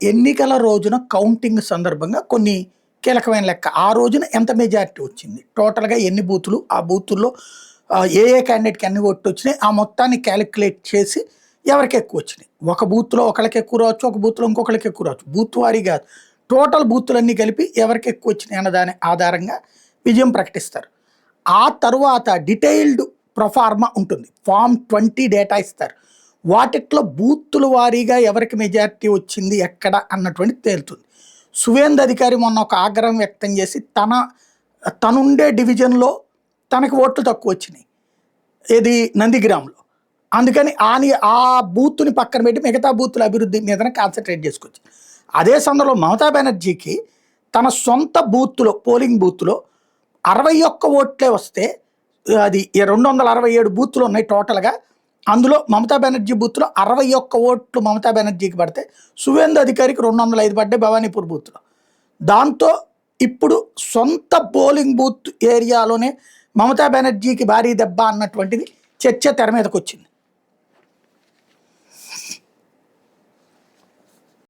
ఎన్నికల రోజున కౌంటింగ్ సందర్భంగా కొన్ని కీలకమైన లెక్క. ఆ రోజున ఎంత మెజారిటీ వచ్చింది, టోటల్‌గా ఎన్ని బూతులు, ఆ బూతుల్లో ఏ ఏ క్యాండిడేట్‌కి ఎన్ని ఓట్లు వచ్చినాయి, ఆ మొత్తాన్ని క్యాలిక్యులేట్ చేసి ఎవరికి ఎక్కువ వచ్చినాయి. ఒక బూత్‌లో ఒకళ్ళకి ఎక్కువ రావచ్చు, ఒక బూత్‌లో ఇంకొకళ్ళకి ఎక్కువ రావచ్చు. బూత్ వారీ కాదు. టోటల్ బూతులన్నీ కలిపి ఎవరికి ఎక్కువ వచ్చినాయి అన్న దాని ఆధారంగా విజయం ప్రకటిస్తారు. ఆ తరువాత డీటెయిల్డ్ ప్రొఫార్మా ఉంటుంది. ఫార్మ్ 20 డేటా ఇస్తారు. వాటిట్లో బూతుల వారీగా ఎవరికి మెజారిటీ వచ్చింది ఎక్కడ అన్నటువంటిది తేలుతుంది. సువేందు అధికారి మొన్న ఒక ఆగ్రహం వ్యక్తం చేసి తనుండే డివిజన్‌లో తనకి ఓట్లు తక్కువ వచ్చినాయి. ఏది నందిగ్రామ్‌లో. అందుకని ఆ బూత్‌ని పక్కన పెట్టి మిగతా బూతుల అభివృద్ధి మీదనే కాన్సంట్రేట్ చేసుకొచ్చింది. అదే సందర్భంలో మమతా బెనర్జీకి తన సొంత బూత్‌లో, పోలింగ్ బూత్‌లో 61 ఓట్లే వస్తే, అది 267 బూత్‌లు ఉన్నాయి టోటల్‌గా. అందులో మమతా బెనర్జీ బూత్‌లో 61 ఓట్లు మమతా బెనర్జీకి పడితే, సువేందు అధికారికి 205 పడ్డాయి భవానీపూర్ బూత్‌లో. దాంతో ఇప్పుడు సొంత పోలింగ్ బూత్ ఏరియాలోనే మమతా బెనర్జీకి భారీ దెబ్బ అన్నటువంటిది చర్చ తెర మీదకొచ్చింది.